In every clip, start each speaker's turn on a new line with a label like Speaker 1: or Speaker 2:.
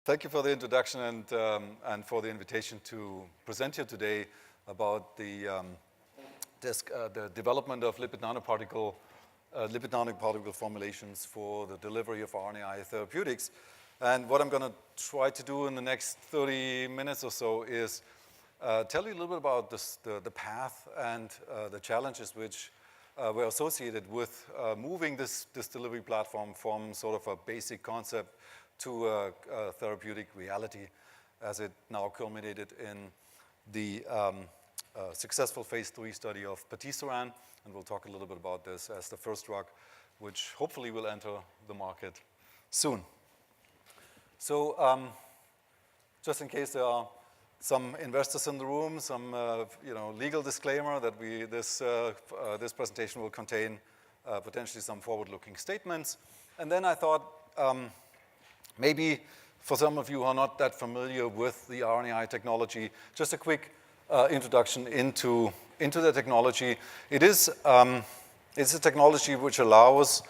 Speaker 1: Thank you for the introduction and for the invitation to present here today about the development of lipid nanoparticle formulations for the delivery of RNAi therapeutics. And what I'm going to try to do in the next 30 minutes or so is tell you a little bit about the path and the challenges which were associated with moving this delivery platform from sort of a basic concept to a therapeutic reality, as it now culminated in the successful phase 3 study of patisiran, and we'll talk a little bit about this as the first drug, which hopefully will enter the market soon. So just in case there are some investors in the room, some legal disclaimer that this presentation will contain potentially some forward-looking statements. And then I thought maybe for some of you who are not that familiar with the RNAi technology, just a quick introduction into the technology. It's a technology which allows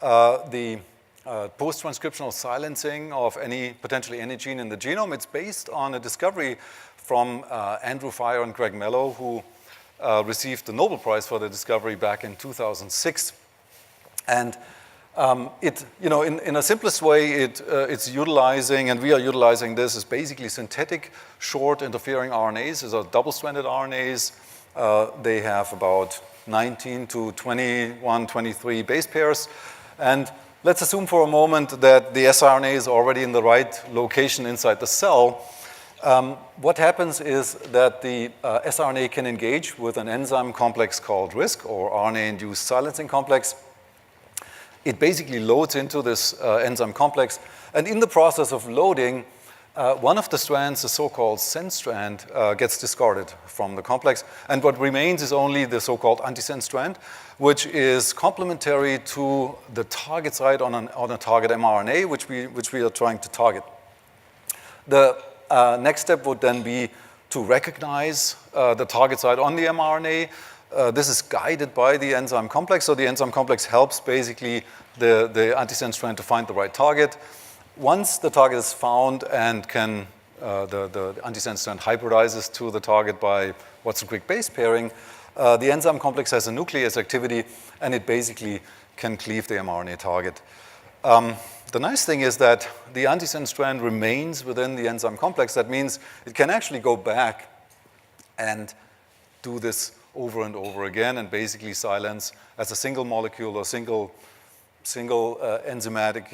Speaker 1: the post-transcriptional silencing of potentially any gene in the genome. It's based on a discovery from Andrew Fire and Greg Mello, who received the Nobel Prize for the discovery back in 2006. And in a simplest way, it's utilizing, and we are utilizing this, is basically synthetic short interfering RNAs. These are double-stranded RNAs. They have about 19 to 21, 23 base pairs. And let's assume for a moment that the siRNA is already in the right location inside the cell. What happens is that the siRNA can engage with an enzyme complex called RISC, or RNA-induced silencing complex. It basically loads into this enzyme complex, and in the process of loading, one of the strands, the so-called sense strand, gets discarded from the complex, and what remains is only the so-called antisense strand, which is complementary to the target site on a target mRNA, which we are trying to target. The next step would then be to recognize the target site on the mRNA. This is guided by the enzyme complex, so the enzyme complex helps basically the antisense strand to find the right target. Once the target is found and the antisense strand hybridizes to the target by Watson-Crick base pairing, the enzyme complex has a nuclease activity, and it basically can cleave the mRNA target. The nice thing is that the antisense strand remains within the enzyme complex. That means it can actually go back and do this over and over again and basically silence as a single molecule or single enzymatic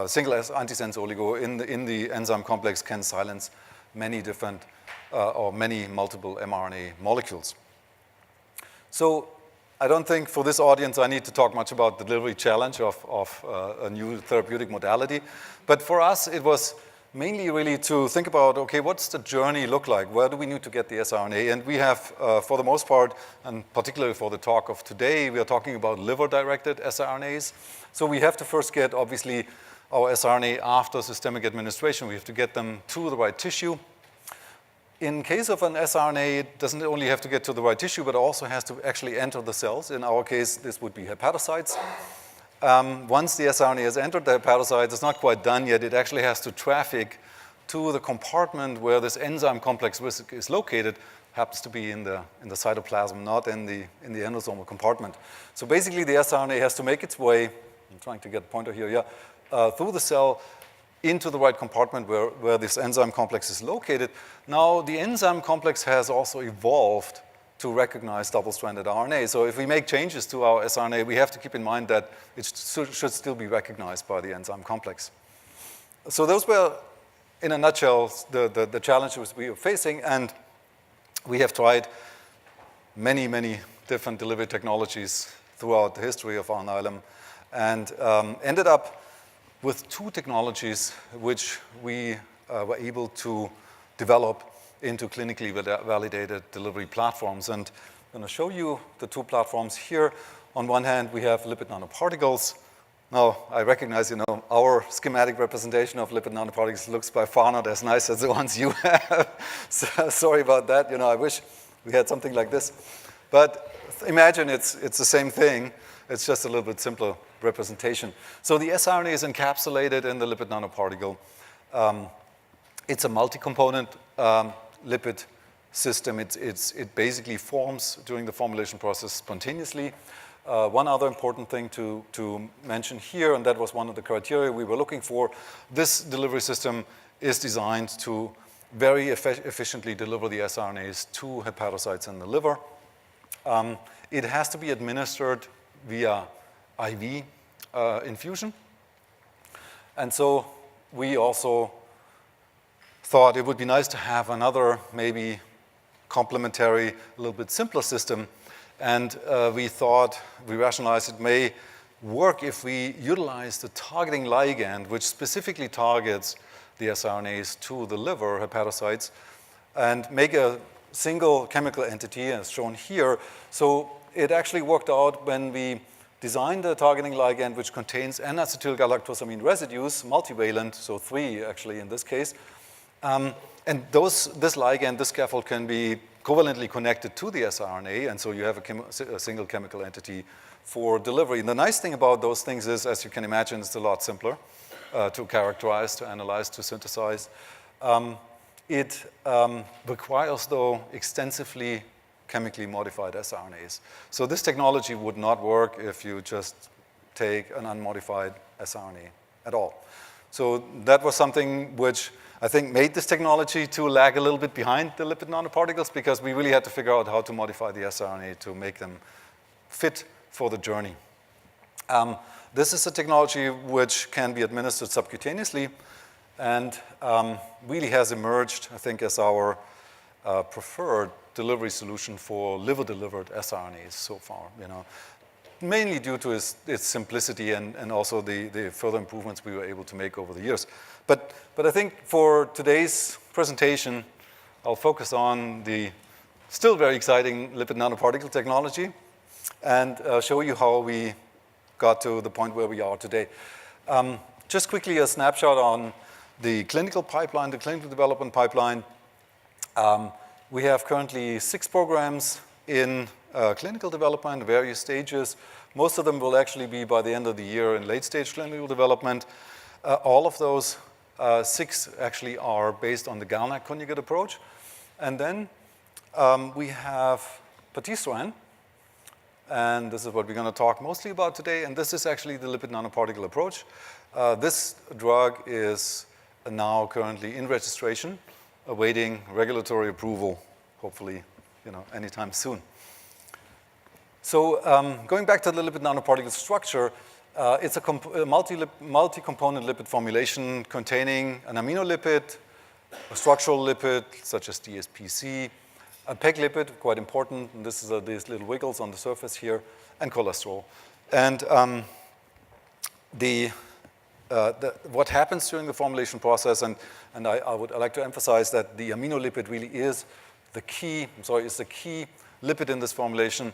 Speaker 1: single antisense oligo in the enzyme complex can silence many different or many multiple mRNA molecules. So I don't think for this audience I need to talk much about the delivery challenge of a new therapeutic modality, but for us it was mainly really to think about, okay, what's the journey look like? Where do we need to get the siRNA? And we have, for the most part, and particularly for the talk of today, we are talking about liver-directed siRNAs. So we have to first get, obviously, our siRNA after systemic administration. We have to get them to the right tissue. In case of an siRNA, it doesn't only have to get to the right tissue, but also has to actually enter the cells. In our case, this would be hepatocytes. Once the siRNA has entered the hepatocyte, it's not quite done yet. It actually has to traffic to the compartment where this enzyme complex is located. Happens to be in the cytoplasm, not in the endosomal compartment. So basically, the siRNA has to make its way. I'm trying to get a pointer here. Through the cell into the right compartment where this enzyme complex is located. Now, the enzyme complex has also evolved to recognize double-stranded RNA. So if we make changes to our siRNA, we have to keep in mind that it should still be recognized by the enzyme complex. So those were, in a nutshell, the challenges we were facing, and we have tried many, many different delivery technologies throughout the history of Alnylam, and ended up with two technologies which we were able to develop into clinically validated delivery platforms. And I'm going to show you the two platforms here. On one hand, we have lipid nanoparticles. Now, I recognize, our schematic representation of lipid nanoparticles looks by far not as nice as the ones you have. So, sorry about that. I wish we had something like this. But imagine it's the same thing. It's just a little bit simpler representation. So the siRNA is encapsulated in the lipid nanoparticle. It's a multi-component lipid system. It basically forms during the formulation process spontaneously. One other important thing to mention here, and that was one of the criteria we were looking for, this delivery system is designed to very efficiently deliver the siRNAs to hepatocytes in the liver. It has to be administered via IV infusion. And so we also thought it would be nice to have another maybe complementary, a little bit simpler system. And we rationalized it may work if we utilize the targeting ligand, which specifically targets the siRNAs to the liver hepatocytes, and make a single chemical entity, as shown here. So it actually worked out when we designed the targeting ligand, which contains N-acetylgalactosamine residues, multivalent, so 3 actually in this case. And this ligand, this scaffold, can be covalently connected to the siRNA, and so you have a single chemical entity for delivery. And the nice thing about those things is, as you can imagine, it's a lot simpler to characterize, to analyze, to synthesize. It requires, though, extensively chemically modified siRNAs. So this technology would not work if you just take an unmodified siRNA at all. So that was something which I think made this technology to lag a little bit behind the lipid nanoparticles, because we really had to figure out how to modify the siRNA to make them fit for the journey. This is a technology which can be administered subcutaneously and really has emerged, I think, as our preferred delivery solution for liver-delivered siRNAs so far, mainly due to its simplicity and also the further improvements we were able to make over the years. But I think for today's presentation, I'll focus on the still very exciting lipid nanoparticle technology and show you how we got to the point where we are today. Just quickly, a snapshot on the clinical pipeline, the clinical development pipeline. We have currently 6 programs in clinical development, various stages. Most of them will actually be, by the end of the year, in late-stage clinical development. All of those 6 actually are based on the GalNAc conjugate approach. And then we have patisiran, and this is what we're going to talk mostly about today, and this is actually the lipid nanoparticle approach. This drug is now currently in registration, awaiting regulatory approval, hopefully, anytime soon. So going back to the lipid nanoparticle structure, it's a multi-component lipid formulation containing an aminolipid, a structural lipid, such as DSPC, a PEG lipid, quite important, and this is these little wiggles on the surface here, and cholesterol. And what happens during the formulation process, and I would like to emphasize that the aminolipid really is the key lipid in this formulation.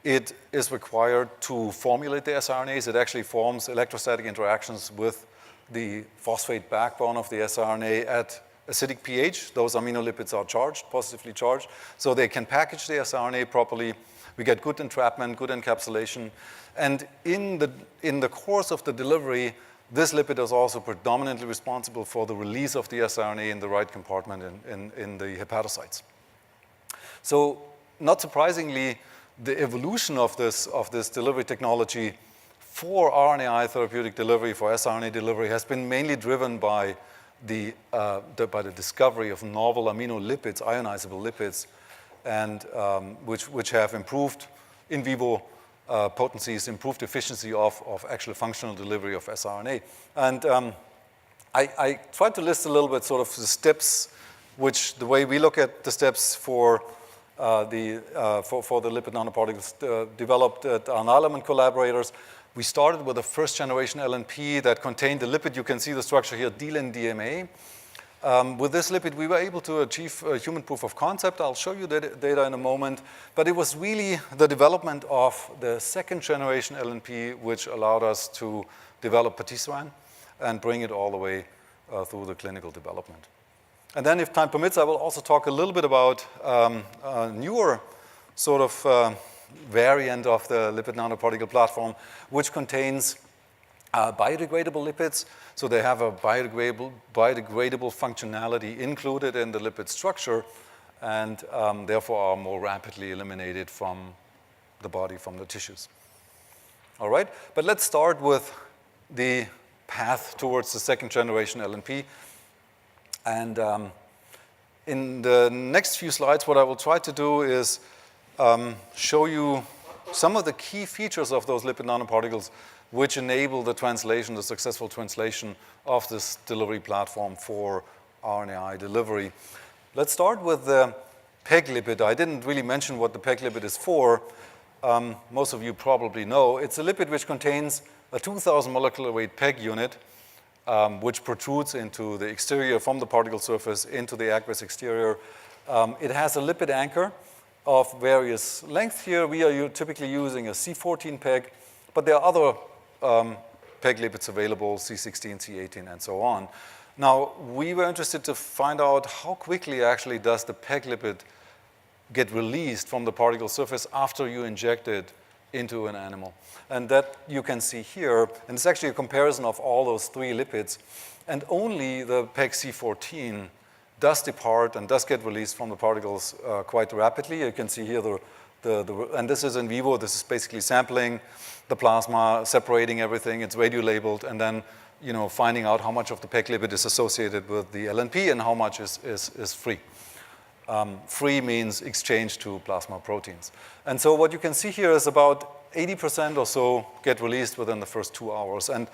Speaker 1: It is required to formulate the siRNAs. It actually forms electrostatic interactions with the phosphate backbone of the siRNA at acidic pH. Those aminolipids are charged, positively charged, so they can package the siRNA properly. We get good entrapment, good encapsulation. And in the course of the delivery, this lipid is also predominantly responsible for the release of the siRNA in the right compartment in the hepatocytes. So not surprisingly, the evolution of this delivery technology for RNAi therapeutic delivery, for siRNA delivery, has been mainly driven by the discovery of novel aminolipids, ionizable lipids, and which have improved in vivo potencies, improved efficiency of actual functional delivery of siRNA. And I tried to list a little bit sort of the steps, the way we look at the steps for the lipid nanoparticles developed at Alnylam and collaborators. We started with a first-generation LNP that contained the lipid. You can see the structure here, DLN-DMA. With this lipid, we were able to achieve a human proof of concept. I'll show you the data in a moment. But it was really the development of the second-generation LNP which allowed us to develop patisiran and bring it all the way through the clinical development. And then, if time permits, I will also talk a little bit about a newer sort of variant of the lipid nanoparticle platform, which contains biodegradable lipids, so they have a biodegradable functionality included in the lipid structure, and therefore are more rapidly eliminated from the body, from the tissues. All right, but let's start with the path towards the second generation LNP. And in the next few slides, what I will try to do is show you some of the key features of those lipid nanoparticles which enable the translation, the successful translation of this delivery platform for RNAi delivery. Let's start with the PEG lipid. I didn't really mention what the PEG lipid is for. Most of you probably know. It's a lipid which contains a 2,000 molecular weight PEG unit, which protrudes into the exterior from the particle surface into the aqueous exterior. It has a lipid anchor of various length here. We are typically using a C14 PEG, but there are other PEG lipids available, C16, C18, and so on. Now, we were interested to find out how quickly actually does the PEG lipid get released from the particle surface after you inject it into an animal. And that you can see here, and it's actually a comparison of all those three lipids, and only the PEG C14 does depart and does get released from the particles quite rapidly. You can see here and this is in vivo. This is basically sampling the plasma, separating everything. It's radiolabeled, and then finding out how much of the PEG lipid is associated with the LNP and how much is free. Free means exchange to plasma proteins. And so what you can see here is about 80% or so get released within the first 2 hours. And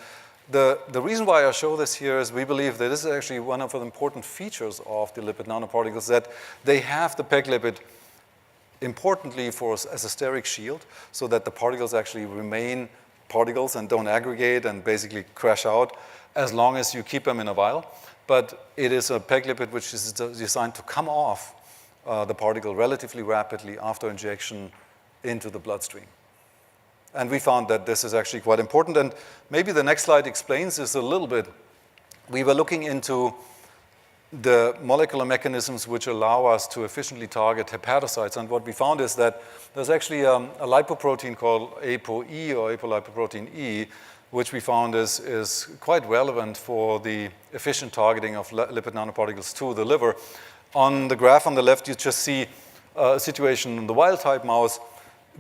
Speaker 1: the reason why I show this here is we believe that this is actually one of the important features of the lipid nanoparticles, that they have the PEG lipid importantly as a steric shield, so that the particles actually remain particles and don't aggregate and basically crash out as long as you keep them in a vial. But it is a PEG lipid which is designed to come off the particle relatively rapidly after injection into the bloodstream. And we found that this is actually quite important. And maybe the next slide explains this a little bit. We were looking into the molecular mechanisms which allow us to efficiently target hepatocytes. And what we found is that there's actually a lipoprotein called ApoE, or apolipoprotein E, which we found is quite relevant for the efficient targeting of lipid nanoparticles to the liver. On the graph on the left, you just see a situation in the wild-type mouse,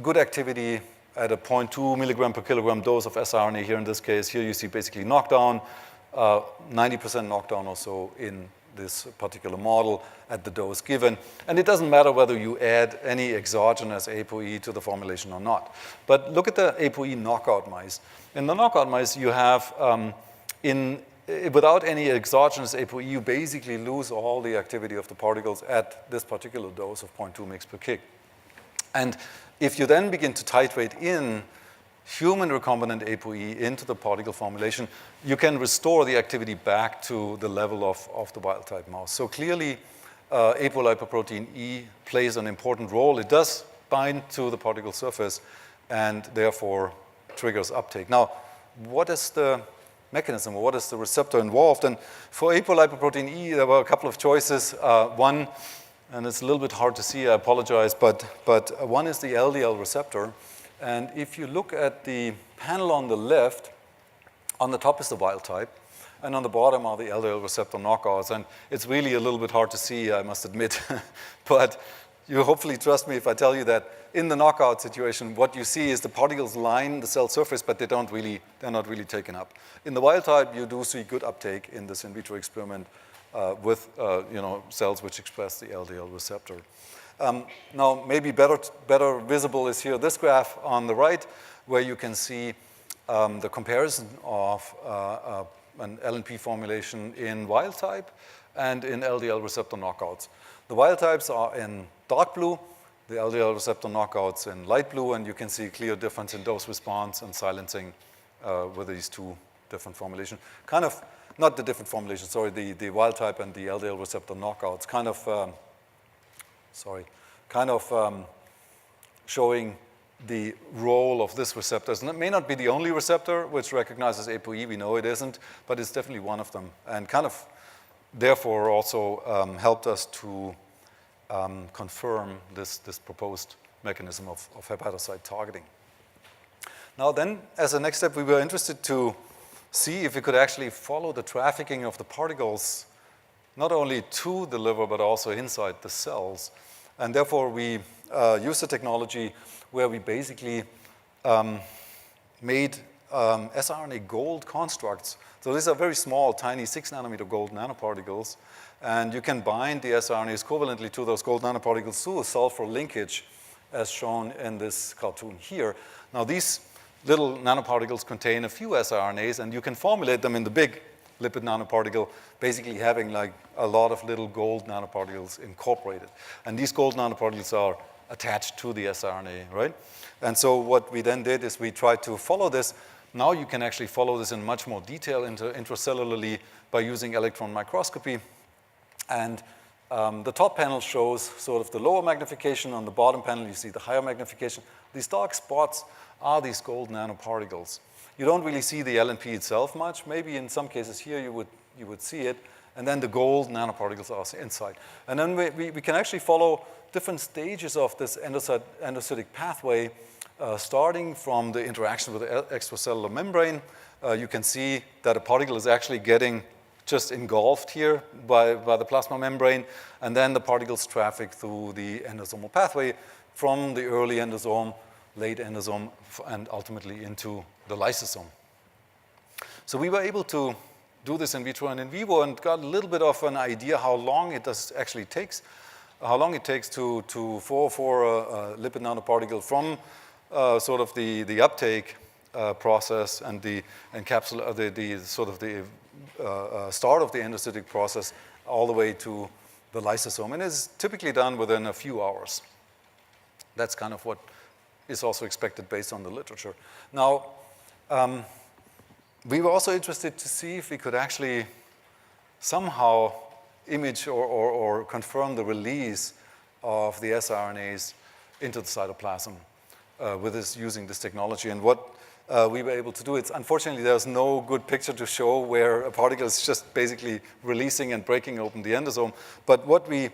Speaker 1: good activity at a 0.2 milligram per kilogram dose of siRNA here in this case. Here you see basically knockdown, 90% knockdown or so in this particular model at the dose given. And it doesn't matter whether you add any exogenous ApoE to the formulation or not. But look at the ApoE knockout mice. In the knockout mice, you have, without any exogenous ApoE, you basically lose all the activity of the particles at this particular dose of 0.2 mg per kg. And if you then begin to titrate in human recombinant ApoE into the particle formulation, you can restore the activity back to the level of the wild-type mouse. So clearly, apolipoprotein E plays an important role. It does bind to the particle surface and therefore triggers uptake. Now, what is the mechanism, or what is the receptor involved? And for apolipoprotein E, there were a couple of choices. One, and it's a little bit hard to see, I apologize, but one is the LDL receptor. And if you look at the panel on the left, on the top is the wild type, and on the bottom are the LDL receptor knockouts. And it's really a little bit hard to see, I must admit. But you hopefully trust me if I tell you that in the knockout situation, what you see is the particles line the cell surface, but they're not really taken up. In the wild type, you do see good uptake in this in vitro experiment with cells which express the LDL receptor. Now, maybe better visible is here this graph on the right, where you can see the comparison of an LNP formulation in wild type and in LDL receptor knockouts. The wild types are in dark blue, the LDL receptor knockouts in light blue, and you can see a clear difference in dose response and silencing with these two different formulations. Kind of, not the different formulations, sorry, the wild type and the LDL receptor knockouts, kind of showing the role of this receptor. And it may not be the only receptor which recognizes ApoE, we know it isn't, but it's definitely one of them, and kind of therefore also helped us to confirm this proposed mechanism of hepatocyte targeting. Now then, as a next step, we were interested to see if we could actually follow the trafficking of the particles not only to the liver, but also inside the cells. And therefore, we used a technology where we basically made siRNA gold constructs. So these are very small, tiny 6 nanometer gold nanoparticles. And you can bind the siRNAs covalently to those gold nanoparticles through a sulfur linkage, as shown in this cartoon here. Now, these little nanoparticles contain a few siRNAs, and you can formulate them in the big lipid nanoparticle, basically having like a lot of little gold nanoparticles incorporated. And these gold nanoparticles are attached to the siRNA, right? And so what we then did is we tried to follow this. Now you can actually follow this in much more detail intracellularly by using electron microscopy. And the top panel shows sort of the lower magnification. On the bottom panel, you see the higher magnification. These dark spots are these gold nanoparticles. You don't really see the LNP itself much. Maybe in some cases here you would see it. And then the gold nanoparticles are inside. And then we can actually follow different stages of this endocytic pathway, starting from the interaction with the extracellular membrane. You can see that a particle is actually getting just engulfed here by the plasma membrane. And then the particles traffic through the endosomal pathway from the early endosome, late endosome, and ultimately into the lysosome. So we were able to do this in vitro and in vivo and got a little bit of an idea how long it actually takes, for a lipid nanoparticle from sort of the uptake process and the start of the endocytic process all the way to the lysosome. And it's typically done within a few hours. That's kind of what is also expected based on the literature. Now, we were also interested to see if we could actually somehow image or confirm the release of the siRNAs into the cytoplasm using this technology. And what we were able to do, unfortunately, there's no good picture to show where a particle is just basically releasing and breaking open the endosome. But what we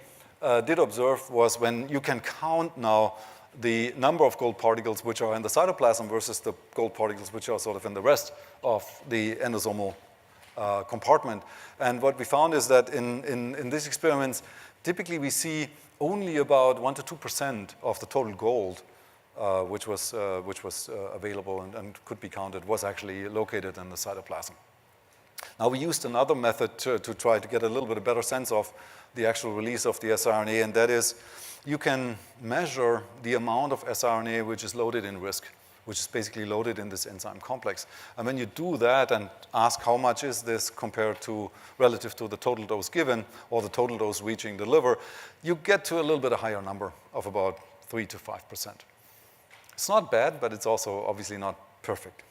Speaker 1: did observe was when you can count now the number of gold particles which are in the cytoplasm versus the gold particles which are sort of in the rest of the endosomal compartment. And what we found is that in these experiments, typically we see only about 1 to 2% of the total gold which was available and could be counted was actually located in the cytoplasm. Now, we used another method to try to get a little bit of better sense of the actual release of the siRNA, and that is you can measure the amount of siRNA which is loaded in RISC, which is basically loaded in this enzyme complex. And when you do that and ask how much is this compared to relative to the total dose given or the total dose reaching the liver, you get to a little bit a higher number of about 3 to 5%. It's not bad, but it's also obviously not perfect.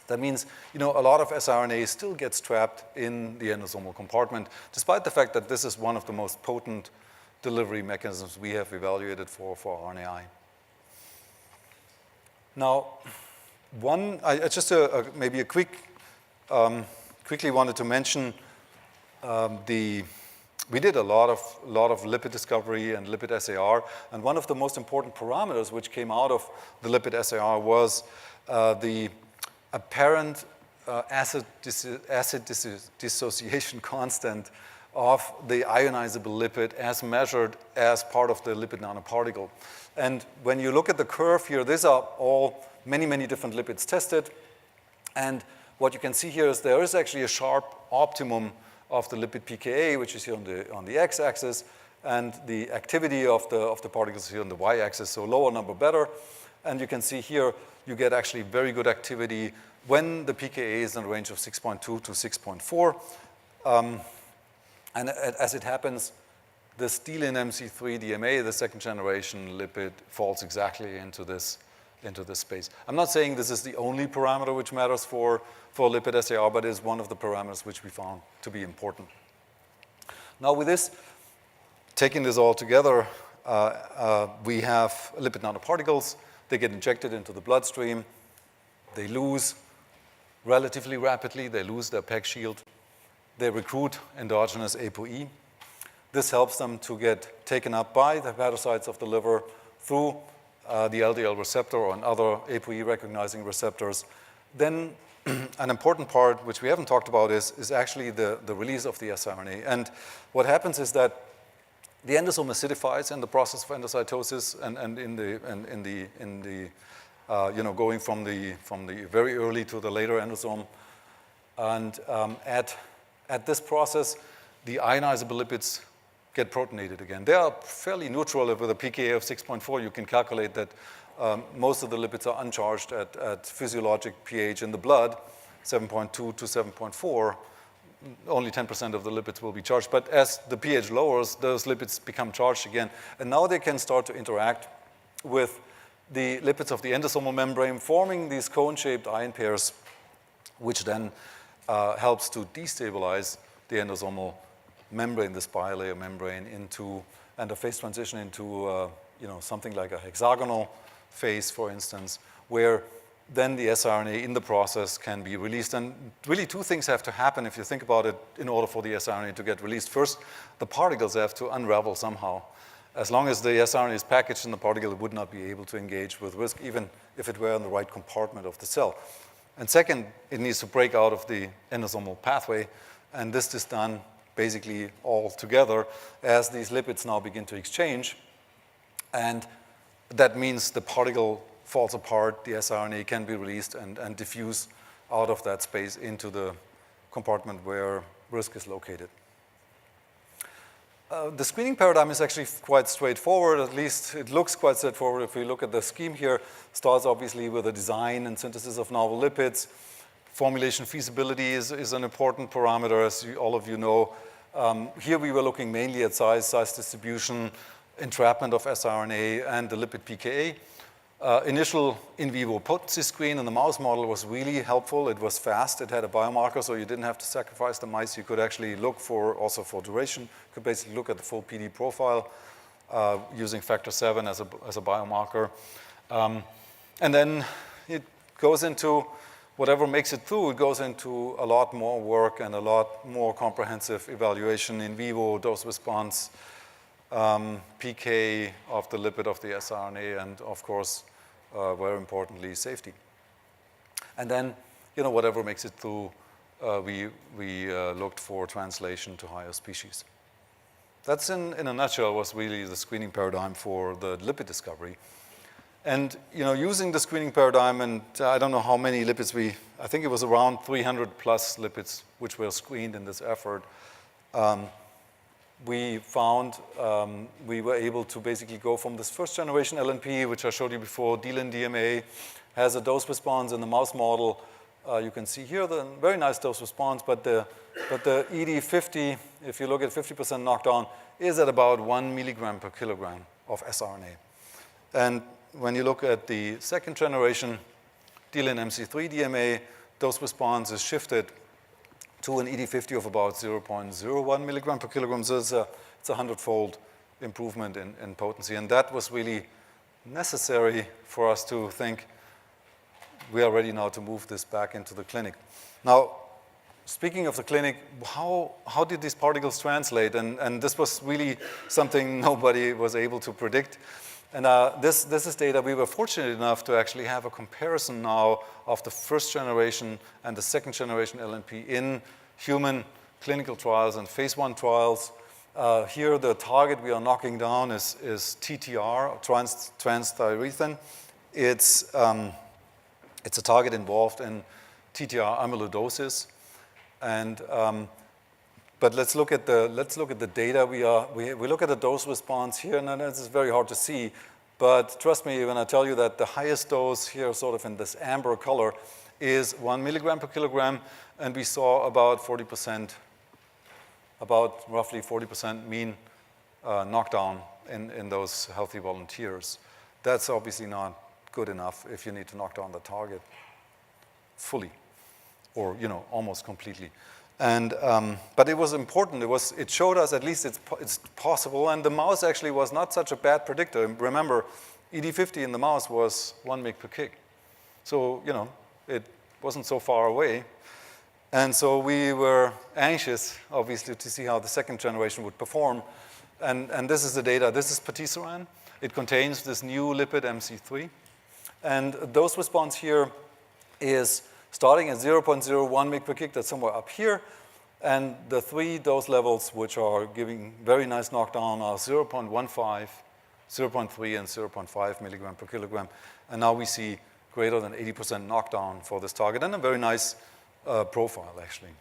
Speaker 1: That means, a lot of siRNA still gets trapped in the endosomal compartment, despite the fact that this is one of the most potent delivery mechanisms we have evaluated for RNAi. Now, maybe a quickly wanted to mention we did a lot of lipid discovery and lipid SAR, and one of the most important parameters which came out of the lipid SAR was the apparent acid dissociation constant of the ionizable lipid as measured as part of the lipid nanoparticle. And when you look at the curve here, these are all many different lipids tested. And what you can see here is there is actually a sharp optimum of the lipid pKa, which is here on the x-axis, and the activity of the particles here on the y-axis, so lower number better. And you can see here you get actually very good activity when the pKa is in the range of 6.2 to 6.4. And as it happens, the stelin MC3 DMA, the second generation lipid, falls exactly into this space. I'm not saying this is the only parameter which matters for lipid SAR, but it is one of the parameters which we found to be important. Now with this, taking this all together, we have lipid nanoparticles. They get injected into the bloodstream. They lose relatively rapidly. They lose their PEG shield. They recruit endogenous ApoE. This helps them to get taken up by the hepatocytes of the liver through the LDL receptor or other ApoE recognizing receptors. Then an important part, which we haven't talked about, is actually the release of the siRNA. And what happens is that the endosome acidifies in the process of endocytosis and going from the very early to the later endosome. And at this process, the ionizable lipids get protonated again. They are fairly neutral. With a pKa of 6.4, you can calculate that most of the lipids are uncharged at physiologic pH in the blood, 7.2 to 7.4. Only 10% of the lipids will be charged. But as the pH lowers, those lipids become charged again. And now they can start to interact with the lipids of the endosomal membrane, forming these cone-shaped ion pairs, which then helps to destabilize the endosomal membrane, this bilayer membrane, and the phase transition into something like a hexagonal phase, for instance, where then the siRNA in the process can be released. And really two things have to happen, if you think about it, in order for the siRNA to get released. First, the particles have to unravel somehow. As long as the siRNA is packaged in the particle, it would not be able to engage with risk, even if it were in the right compartment of the cell. And second, it needs to break out of the endosomal pathway, and this is done basically all together as these lipids now begin to exchange. And that means the particle falls apart, the siRNA can be released and diffuse out of that space into the compartment where risk is located. The screening paradigm is actually quite straightforward. At least it looks quite straightforward if we look at the scheme here. Starts obviously with the design and synthesis of novel lipids. Formulation feasibility is an important parameter, as all of you know. Here we were looking mainly at size distribution, entrapment of siRNA, and the lipid pKa. Initial in vivo potency screen in the mouse model was really helpful. It was fast. It had a biomarker, so you didn't have to sacrifice the mice. You could actually look also for duration. You could basically look at the full PD profile using factor 7 as a biomarker. And then it goes into whatever makes it through. It goes into a lot more work and a lot more comprehensive evaluation in vivo, dose response, PK of the lipid of the siRNA, and of course, very importantly, safety. And then, whatever makes it through, we looked for translation to higher species. That's in a nutshell was really the screening paradigm for the lipid discovery. And using the screening paradigm, and I don't know how many lipids I think it was around 300 plus lipids which were screened in this effort. We found we were able to basically go from this first generation LNP, which I showed you before, D-lin DMA, has a dose response in the mouse model. You can see here the very nice dose response, but the ED50, if you look at 50% knockdown, is at about 1 milligram per kilogram of siRNA. And when you look at the second generation D-lin MC3 DMA, dose response is shifted to an ED50 of about 0.01 milligram per kilogram. So it's a 100-fold improvement in potency. And that was really necessary for us to think we are ready now to move this back into the clinic. Now, speaking of the clinic, how did these particles translate? And this was really something nobody was able to predict. And this is data. We were fortunate enough to actually have a comparison now of the first generation and the second generation LNP in human clinical trials and phase 1 trials. Here, the target we are knocking down is TTR, transthyretin. It's a target involved in TTR amyloidosis. And but let's look at the data. We look at the dose response here, and this is very hard to see. But trust me when I tell you that the highest dose here, sort of in this amber color, is 1 milligram per kilogram, and we saw about roughly 40% mean knockdown in those healthy volunteers. That's obviously not good enough if you need to knock down the target fully, or almost completely. And but it was important. It showed us at least it's possible. And the mouse actually was not such a bad predictor. Remember, ED50 in the mouse was 1 mg per kg. So it wasn't so far away. And so we were anxious, obviously, to see how the second generation would perform. And this is the data. This is patisiran. It contains this new lipid MC3. And dose response here is starting at 0.01 mg per kg, that's somewhere up here. And the 3 dose levels which are giving very nice knockdown are 0.15, 0.3, and 0.5 milligram per kilogram. And now we see greater than 80% knockdown for this target, and a very nice profile, actually.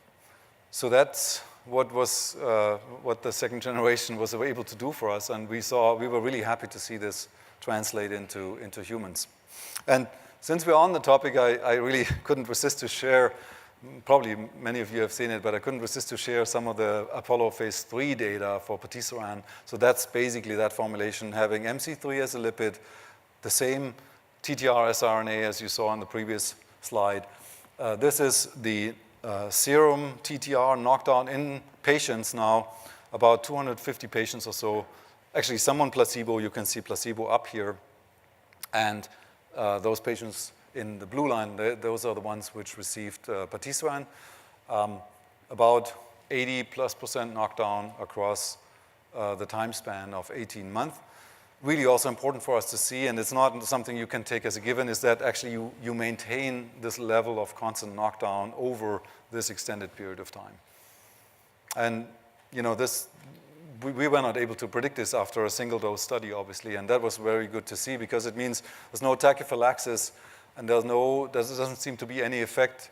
Speaker 1: So that's what the second generation was able to do for us, and we were really happy to see this translate into humans. And since we're on the topic, I really couldn't resist to share, probably many of you have seen it, but I couldn't resist to share some of the Apollo phase 3 data for patisiran. So that's basically that formulation, having MC3 as a lipid, the same TTR siRNA as you saw on the previous slide. This is the serum TTR knockdown in patients now, about 250 patients or so. Actually, some on placebo. You can see placebo up here. And those patients in the blue line, those are the ones which received patisiran. About 80+% knockdown across the time span of 18 months. Really also important for us to see, and it's not something you can take as a given, is that actually you maintain this level of constant knockdown over this extended period of time. And we were not able to predict this after a single dose study, obviously, and that was very good to see because it means there's no tachyphylaxis and there doesn't seem to be any effect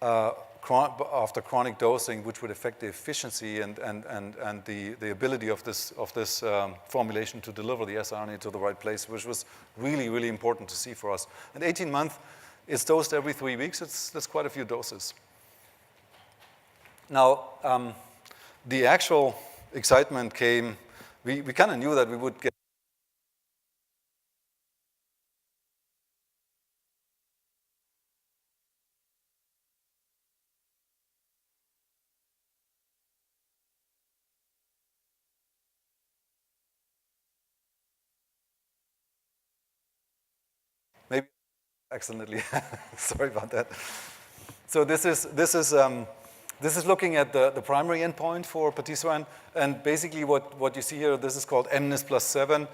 Speaker 1: after chronic dosing, which would affect the efficiency and the ability of this formulation to deliver the siRNA to the right place, which was really, really important to see for us. And 18 months, it's dosed every 3 weeks. That's quite a few doses. Now, the actual excitement came, we kind of knew that we would get maybe accidentally, sorry about that. So this is looking at the primary endpoint for patisiran, and basically what you see here, this is called mNIS+7.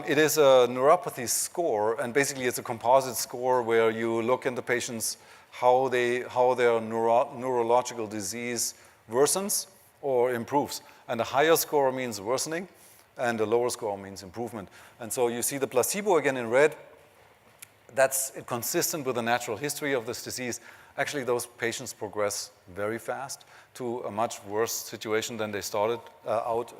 Speaker 1: It is a neuropathy score, and basically it's a composite score where you look in the patients how their neurological disease worsens or improves. And a higher score means worsening, and a lower score means improvement. And so you see the placebo again in red. That's consistent with the natural history of this disease. Actually, those patients progress very fast to a much worse situation than they started out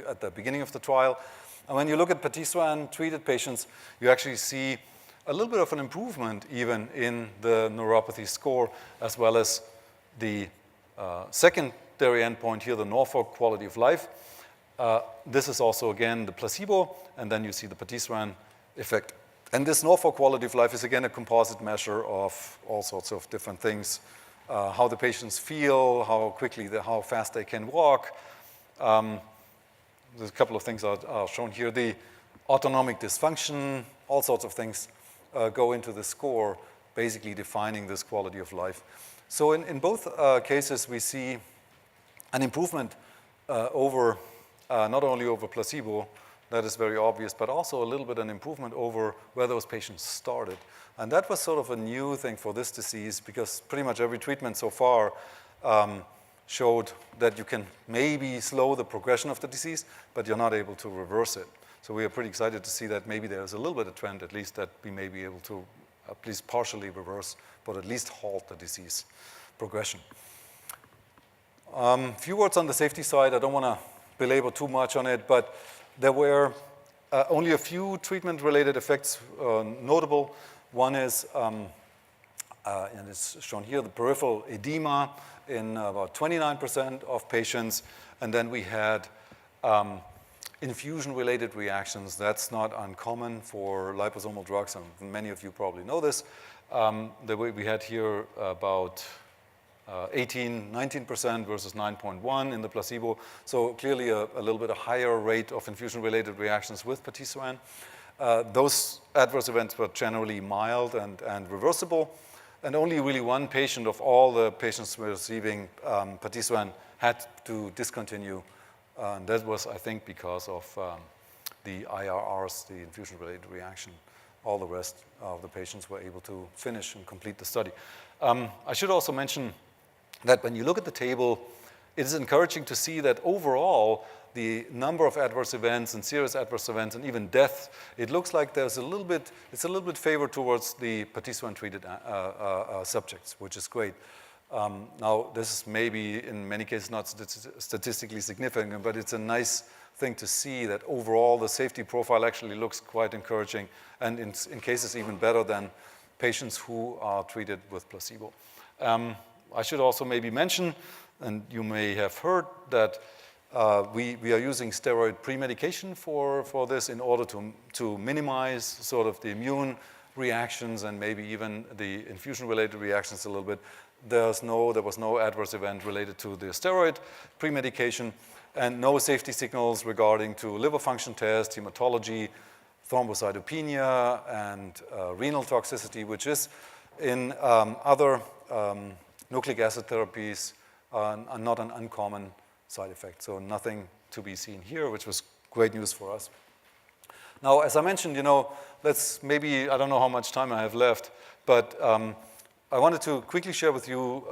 Speaker 1: at the beginning of the trial. And when you look at patisiran-treated patients, you actually see a little bit of an improvement even in the neuropathy score, as well as the secondary endpoint here, the Norfolk quality of life. This is also, again, the placebo, and then you see the patisiran effect. And this Norfolk quality of life is, again, a composite measure of all sorts of different things. How the patients feel, how fast they can walk. There's a couple of things are shown here. The autonomic dysfunction, all sorts of things go into the score, basically defining this quality of life. So in both cases, we see an improvement over, not only over placebo, that is very obvious, but also a little bit an improvement over where those patients started. And that was sort of a new thing for this disease, because pretty much every treatment so far showed that you can maybe slow the progression of the disease, but you're not able to reverse it. So we are pretty excited to see that maybe there's a little bit of trend, at least, that we may be able to at least partially reverse, but at least halt the disease progression. Few words on the safety side. I don't want to belabor too much on it, but there were only a few treatment-related effects notable. One is, and it's shown here, the peripheral edema in about 29% of patients. And then we had infusion-related reactions. That's not uncommon for liposomal drugs, and many of you probably know this. We had here about 19% versus 9.1 in the placebo. So clearly a little bit higher rate of infusion-related reactions with patisiran. Those adverse events were generally mild and reversible. And only really one patient of all the patients receiving patisiran had to discontinue. And that was, I think, because of the IRRs, the infusion-related reaction. all the rest of the patients were able to finish and complete the study. I should also mention that when you look at the table, it is encouraging to see that overall, the number of adverse events and serious adverse events and even death, it looks like it's a little bit favored towards the patisiran-treated subjects, which is great. Now, this is maybe in many cases not statistically significant, but it's a nice thing to see that overall the safety profile actually looks quite encouraging and in cases even better than patients who are treated with placebo. I should also maybe mention, and you may have heard that we are using steroid pre-medication for this in order to minimize sort of the immune reactions and maybe even the infusion-related reactions a little bit. There was no adverse event related to the steroid pre-medication and no safety signals regarding to liver function test, hematology, thrombocytopenia, and renal toxicity, which is in other nucleic acid therapies not an uncommon side effect. So nothing to be seen here, which was great news for us. Now, as I mentioned, let's maybe, I don't know how much time I have left, but I wanted to quickly share with you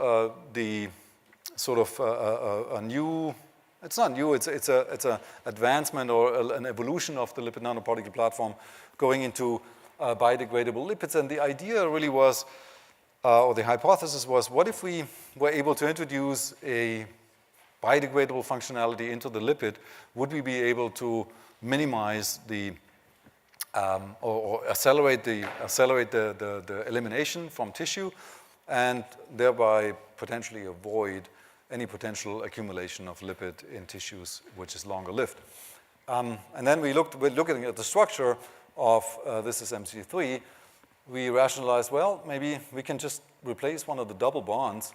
Speaker 1: the sort of a new, it's not new, it's an advancement or an evolution of the lipid nanoparticle platform going into biodegradable lipids. And the idea really was, or the hypothesis was, what if we were able to introduce a biodegradable functionality into the lipid? Would we be able to minimize the or accelerate the elimination from tissue and thereby potentially avoid any potential accumulation of lipid in tissues which is longer lived? And then we're looking at the structure of this is MC3. We rationalized, well, maybe we can just replace one of the double bonds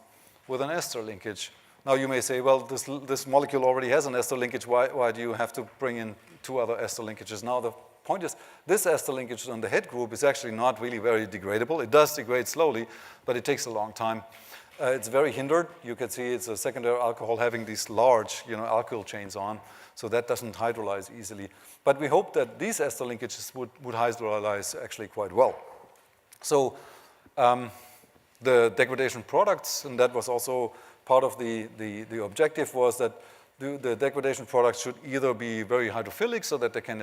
Speaker 1: with an ester linkage. Now you may say, well, this molecule already has an ester linkage. Why do you have to bring in two other ester linkages? Now the point is, this ester linkage on the head group is actually not really very degradable. It does degrade slowly, but it takes a long time. It's very hindered. You can see it's a secondary alcohol having these large, alkyl chains on, so that doesn't hydrolyze easily. But we hope that these ester linkages would hydrolyze actually quite well. So the degradation products, and that was also part of the objective, was that the degradation products should either be very hydrophilic so that they can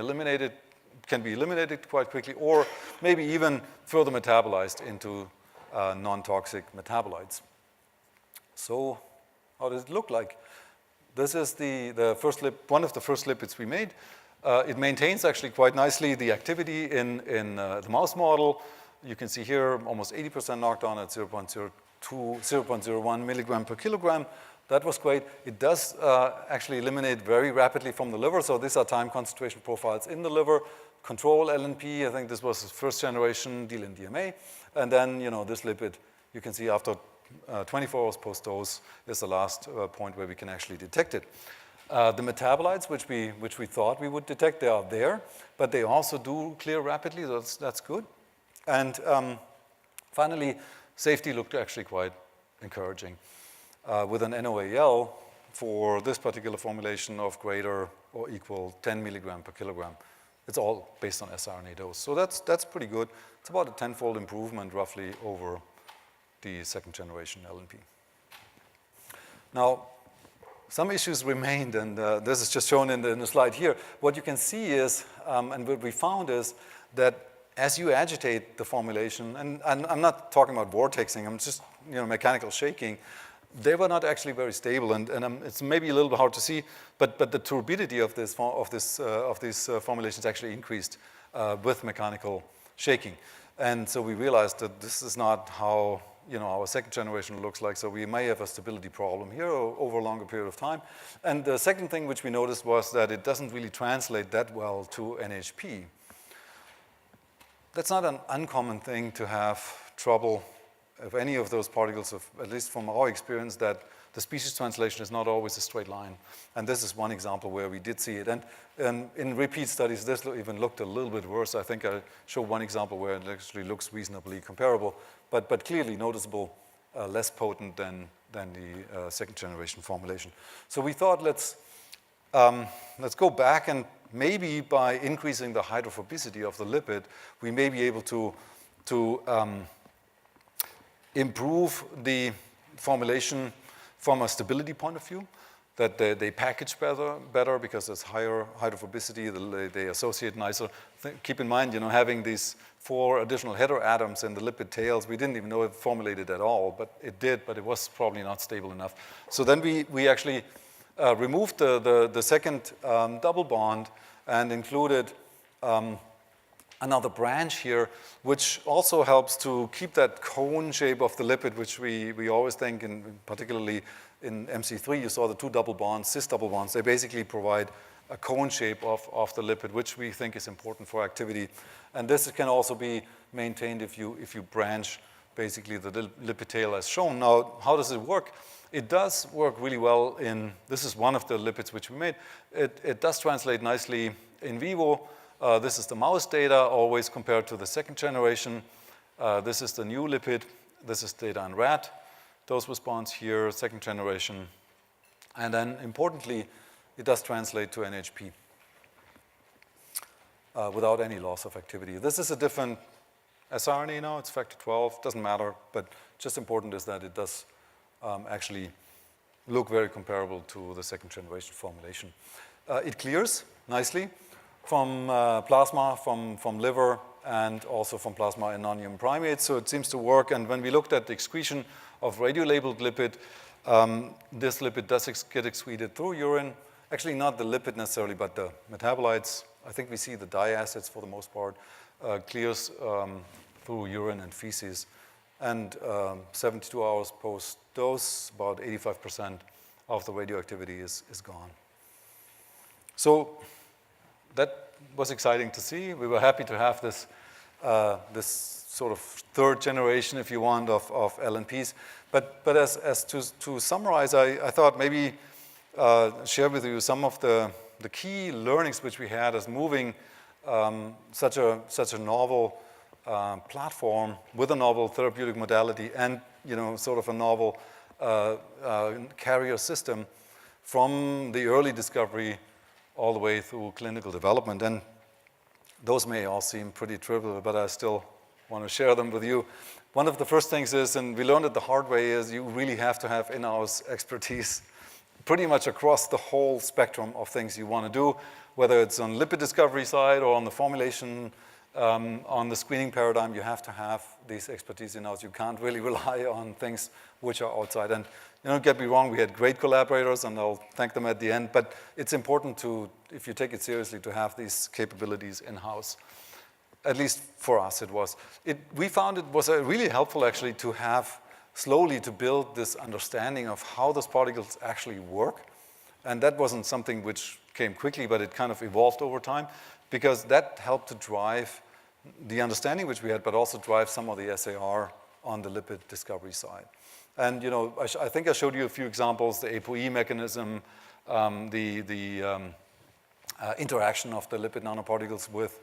Speaker 1: be eliminated quite quickly, or maybe even further metabolized into non-toxic metabolites. So how does it look like? This is the first one of the first lipids we made. It maintains actually quite nicely the activity in the mouse model. You can see here almost 80% knockdown at 0.01 milligram per kilogram. That was great. It does actually eliminate very rapidly from the liver. So these are time concentration profiles in the liver. Control LNP, I think this was the first generation deal in DMA. And then, this lipid, you can see after 24 hours post-dose is the last point where we can actually detect it. The metabolites, which we thought we would detect, they are there, but they also do clear rapidly. That's good. And finally, safety looked actually quite encouraging with an NOAEL for this particular formulation of greater or equal 10 milligram per kilogram. It's all based on siRNA dose. So that's pretty good. It's about a 10-fold improvement roughly over the second generation LNP. Now, some issues remained, and this is just shown in the slide here. What you can see is, and what we found is that as you agitate the formulation, and I'm not talking about vortexing, I'm just mechanical shaking, they were not actually very stable, and it's maybe a little bit hard to see, but the turbidity of these formulations actually increased with mechanical shaking, and so we realized that this is not how our second generation looks like. So we may have a stability problem here over a longer period of time. And the second thing which we noticed was that it doesn't really translate that well to NHP. That's not an uncommon thing to have trouble of any of those particles, at least from our experience, that the species translation is not always a straight line. And this is one example where we did see it. And in repeat studies, this even looked a little bit worse. I think I'll show one example where it actually looks reasonably comparable, but clearly noticeable, less potent than the second generation formulation. So we thought let's go back and maybe by increasing the hydrophobicity of the lipid, we may be able to improve the formulation from a stability point of view, that they package better because there's higher hydrophobicity, they associate nicer. Keep in mind, having these 4 additional heteroatoms in the lipid tails, we didn't even know it formulated at all, but it did, but it was probably not stable enough. So then we actually removed the second double bond and included another branch here, which also helps to keep that cone shape of the lipid, which we always think, particularly in MC3, you saw the 2 double bonds, cis double bonds. They basically provide a cone shape of the lipid, which we think is important for activity. And this can also be maintained if you branch basically the lipid tail as shown. Now, how does it work? It does work really well this is one of the lipids which we made. It does translate nicely in vivo. This is the mouse data, always compared to the second generation. This is the new lipid. This is data in rat. Dose response here, second generation. And then importantly, it does translate to NHP without any loss of activity. This is a different siRNA now. It's factor 12. Doesn't matter, but just important is that it does actually look very comparable to the second generation formulation. It clears nicely from plasma, from liver, and also from plasma in non-human primates. So it seems to work. And when we looked at the excretion of radiolabeled lipid, this lipid does get excreted through urine. Actually, not the lipid necessarily, but the metabolites. I think we see the diacids for the most part clears through urine and feces. And 72 hours post-dose, about 85% of the radioactivity is gone. So that was exciting to see. We were happy to have this sort of third generation, if you want, of LNPs. But as to summarize, I thought maybe share with you some of the key learnings which we had as moving such a novel platform with a novel therapeutic modality and sort of a novel carrier system from the early discovery all the way through clinical development. And those may all seem pretty trivial, but I still want to share them with you. One of the first things is, and we learned it the hard way, is you really have to have in-house expertise pretty much across the whole spectrum of things you want to do, whether it's on lipid discovery side or on the formulation, on the screening paradigm. You have to have these expertise in-house. You can't really rely on things which are outside. And don't get me wrong, we had great collaborators, and I'll thank them at the end, but it's important to, if you take it seriously, to have these capabilities in-house. At least for us it was. We found it was really helpful actually to have slowly to build this understanding of how those particles actually work. And that wasn't something which came quickly, but it kind of evolved over time, because that helped to drive the understanding which we had, but also drive some of the SAR on the lipid discovery side. And I think I showed you a few examples, the ApoE mechanism, the interaction of the lipid nanoparticles with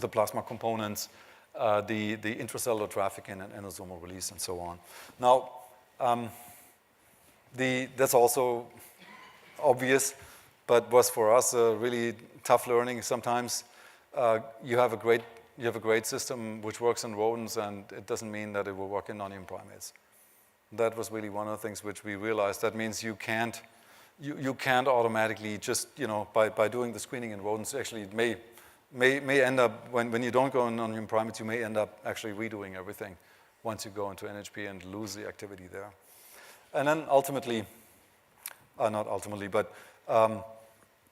Speaker 1: the plasma components, the intracellular trafficking and endosomal release, and so on. Now, that's also obvious, but was for us a really tough learning. Sometimes you have a great system which works in rodents, and it doesn't mean that it will work in non-human primates. That was really one of the things which we realized. That means you can't automatically just by doing the screening in rodents. Actually, it may end up when you don't go in non-human primates, you may end up actually redoing everything once you go into NHP and lose the activity there. And then ultimately, not ultimately, but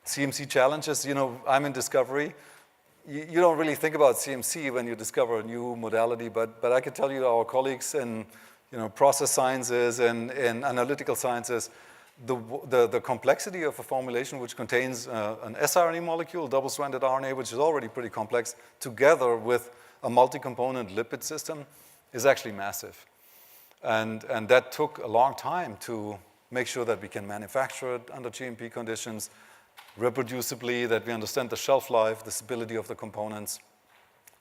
Speaker 1: CMC challenges. I'm in discovery. You don't really think about CMC when you discover a new modality, but I can tell you our colleagues in process sciences and analytical sciences, the complexity of a formulation which contains an siRNA molecule, double-stranded RNA, which is already pretty complex, together with a multi-component lipid system is actually massive. And that took a long time to make sure that we can manufacture it under GMP conditions, reproducibly, that we understand the shelf life, the stability of the components.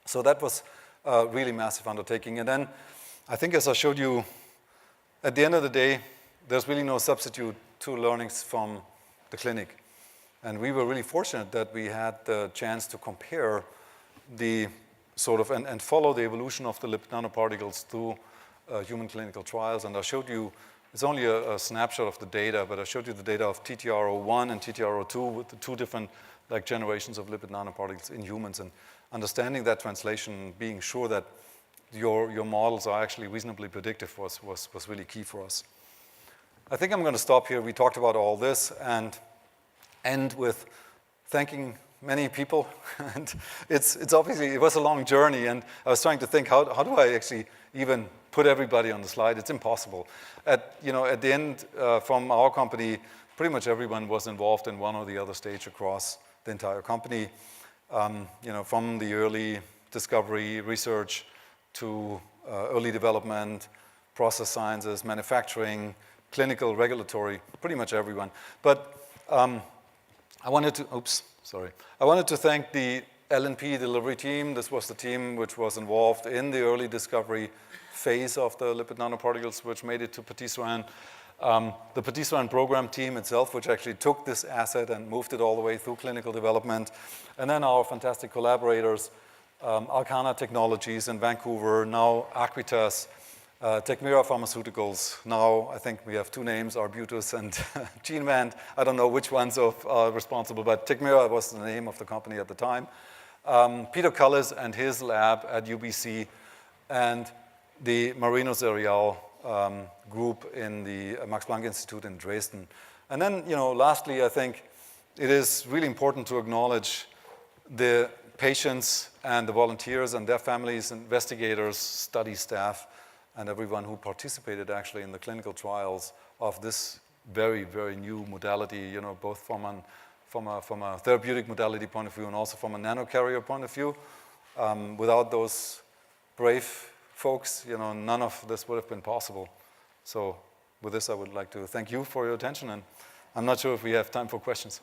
Speaker 1: So that was a really massive undertaking. And then I think, as I showed you, at the end of the day, there's really no substitute to learnings from the clinic. And we were really fortunate that we had the chance to compare the sort of, and follow the evolution of the lipid nanoparticles through human clinical trials. And I showed you, it's only a snapshot of the data, but I showed you the data of TTR01 and TTR02 with the two different generations of lipid nanoparticles in humans, and understanding that translation, being sure that your models are actually reasonably predictive was really key for us. I think I'm going to stop here. We talked about all this and end with thanking many people. And it's obviously, it was a long journey, and I was trying to think, how do I actually even put everybody on the slide? It's impossible. At the end, from our company, pretty much everyone was involved in one or the other stage across the entire company. From the early discovery, research, to early development, process sciences, manufacturing, clinical, regulatory, pretty much everyone. But I wanted to thank the LNP delivery team. This was the team which was involved in the early discovery phase of the lipid nanoparticles, which made it to patisiran. The patisiran program team itself, which actually took this asset and moved it all the way through clinical development. And then our fantastic collaborators, Alcana Technologies in Vancouver, now Aquitas, Tecmira Pharmaceuticals. Now I think we have two names, Arbutus and GeneVant. I don't know which ones are responsible, but Tecmira was the name of the company at the time. Peter Cullis and his lab at UBC, and the Marino Zerial group in the Max Planck Institute in Dresden. And then, lastly, I think it is really important to acknowledge the patients and the volunteers and their families, investigators, study staff, and everyone who participated actually in the clinical trials of this very, very new modality, both from a therapeutic modality point of view and also from a nanocarrier point of view. Without those brave folks, none of this would have been possible. So with this, I would like to thank you for your attention, and I'm not sure if we have time for questions.